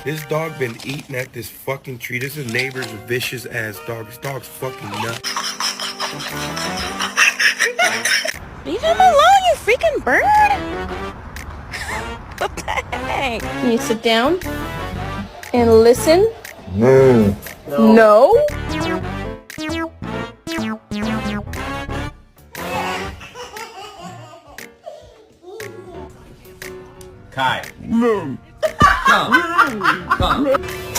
This dog been eating at this fucking tree. This is neighbor's vicious ass dog. This dog's fucking nuts. Leave him alone, you freaking bird! What the heck? Can you sit down and listen? No. No? Kai. Come. Come.